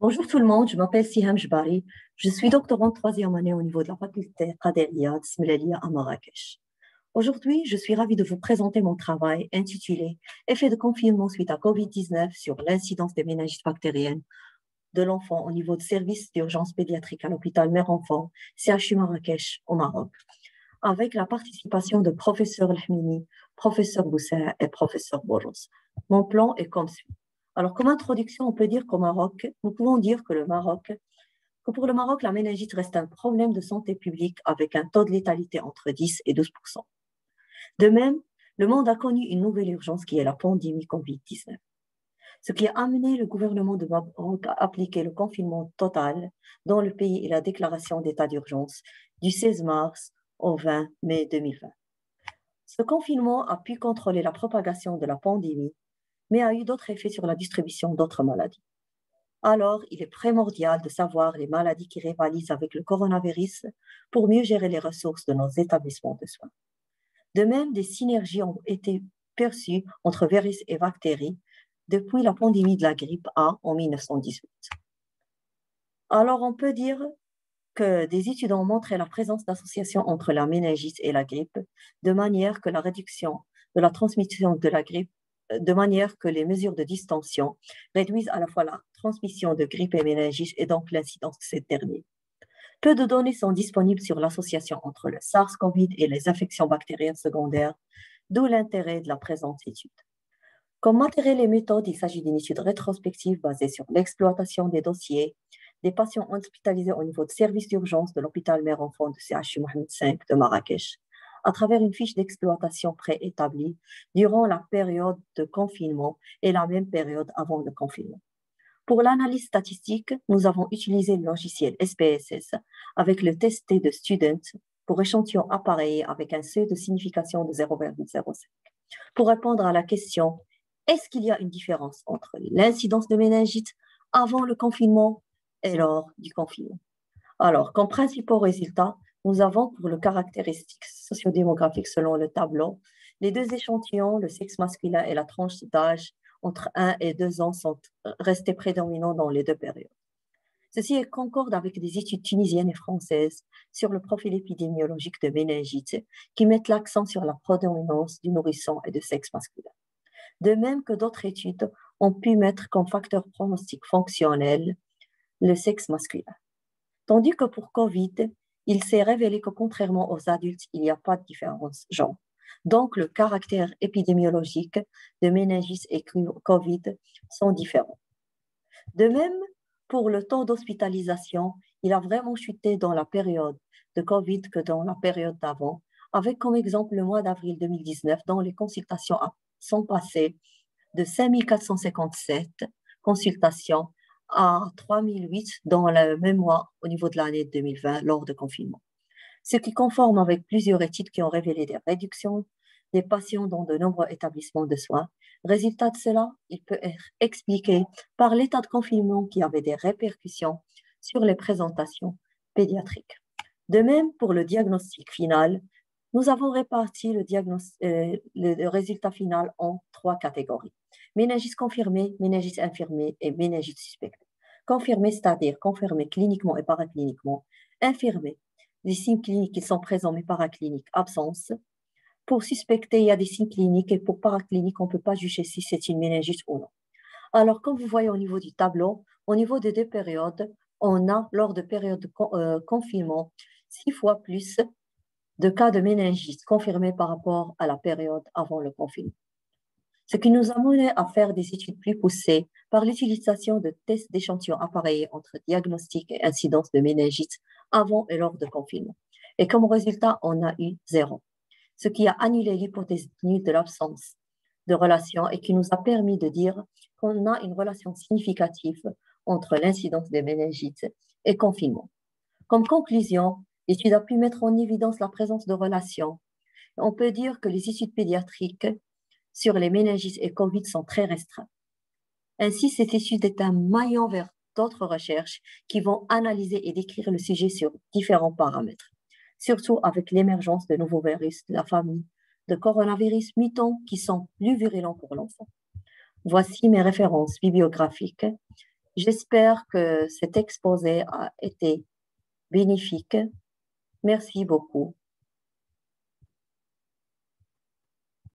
Bonjour tout le monde, je m'appelle Siham Jbari. Je suis doctorante troisième année au niveau de la faculté Qaderia Smelaliya à Marrakech. Aujourd'hui, je suis ravie de vous présenter mon travail intitulé Effet de confinement suite à COVID-19 sur l'incidence des méningites bactériennes de l'enfant au niveau de service d'urgence pédiatrique à l'hôpital Mère-Enfant, CHU Marrakech au Maroc, avec la participation de professeur Lhmini, professeur Boussaï et professeur Boros. Mon plan est comme suit. Alors, comme introduction, on peut dire qu'au Maroc, nous pouvons dire que pour le Maroc, la méningite reste un problème de santé publique avec un taux de létalité entre 10 et 12%. De même, le monde a connu une nouvelle urgence qui est la pandémie COVID-19, ce qui a amené le gouvernement de Maroc à appliquer le confinement total dans le pays et la déclaration d'état d'urgence du 16 mars au 20 mai 2020. Ce confinement a pu contrôler la propagation de la pandémie, mais a eu d'autres effets sur la distribution d'autres maladies. Alors, il est primordial de savoir les maladies qui rivalisent avec le coronavirus pour mieux gérer les ressources de nos établissements de soins. De même, des synergies ont été perçues entre virus et bactéries depuis la pandémie de la grippe A en 1918. Alors, on peut dire que des études ont montré la présence d'associations entre la méningite et la grippe, de manière que la réduction de la transmission de la grippe, de manière que les mesures de distanciation réduisent à la fois la transmission de grippe et méningite et donc l'incidence de cette dernière. Peu de données sont disponibles sur l'association entre le SARS-CoV et les infections bactériennes secondaires, d'où l'intérêt de la présente étude. Comme matériel et méthode, il s'agit d'une étude rétrospective basée sur l'exploitation des dossiers des patients hospitalisés au niveau de service d'urgence de l'hôpital Mère-Enfant de CHU Mohamed V de Marrakech, à travers une fiche d'exploitation préétablie durant la période de confinement et la même période avant le confinement. Pour l'analyse statistique, nous avons utilisé le logiciel SPSS avec le test T de Student pour échantillon appareillé avec un seuil de signification de 0,05. Pour répondre à la question, est-ce qu'il y a une différence entre l'incidence de méningite avant le confinement et lors du confinement? Alors, comme principaux résultats, nous avons pour le caractéristique sociodémographique selon le tableau, les deux échantillons, le sexe masculin et la tranche d'âge entre 1 et 2 ans sont restés prédominants dans les deux périodes. Ceci concorde avec des études tunisiennes et françaises sur le profil épidémiologique de méningite qui mettent l'accent sur la prédominance du nourrisson et de sexe masculin. De même que d'autres études ont pu mettre comme facteur pronostic fonctionnel le sexe masculin. Tandis que pour COVID, il s'est révélé que contrairement aux adultes, il n'y a pas de différence genre. Donc, le caractère épidémiologique de méningite et COVID sont différents. De même, pour le taux d'hospitalisation, il a vraiment chuté dans la période de COVID que dans la période d'avant, avec comme exemple le mois d'avril 2019, dont les consultations sont passées de 5457 consultations à 3008 dans le même mois au niveau de l'année 2020 lors de confinement. Ce qui conforme avec plusieurs études qui ont révélé des réductions des patients dans de nombreux établissements de soins. Résultat de cela, il peut être expliqué par l'état de confinement qui avait des répercussions sur les présentations pédiatriques. De même, pour le diagnostic final, nous avons réparti le résultat final en 3 catégories. Méningite confirmée, méningite infirmée et méningite suspectée. Confirmée, c'est-à-dire confirmée cliniquement et paracliniquement. Infirmée, les signes cliniques qui sont présents mais paracliniques, absence. Pour suspecter, il y a des signes cliniques et pour paraclinique, on ne peut pas juger si c'est une méningite ou non. Alors, comme vous voyez au niveau du tableau, au niveau des deux périodes, on a, lors de périodes de confinement, 6 fois plus de cas de méningite confirmés par rapport à la période avant le confinement. Ce qui nous a mené à faire des études plus poussées par l'utilisation de tests d'échantillons appareillés entre diagnostic et incidence de méningite avant et lors de confinement. Et comme résultat, on a eu 0, ce qui a annulé l'hypothèse nulle de l'absence de relation et qui nous a permis de dire qu'on a une relation significative entre l'incidence des méningites et confinement. Comme conclusion, l'étude a pu mettre en évidence la présence de relations. On peut dire que les études pédiatriques sur les méningites et COVID sont très restreintes. Ainsi, cette étude est un maillon vers d'autres recherches qui vont analyser et décrire le sujet sur différents paramètres, surtout avec l'émergence de nouveaux virus de la famille de coronavirus mutants qui sont plus virulents pour l'enfant. Voici mes références bibliographiques J'espère que cet exposé a été bénéfique. Merci beaucoup.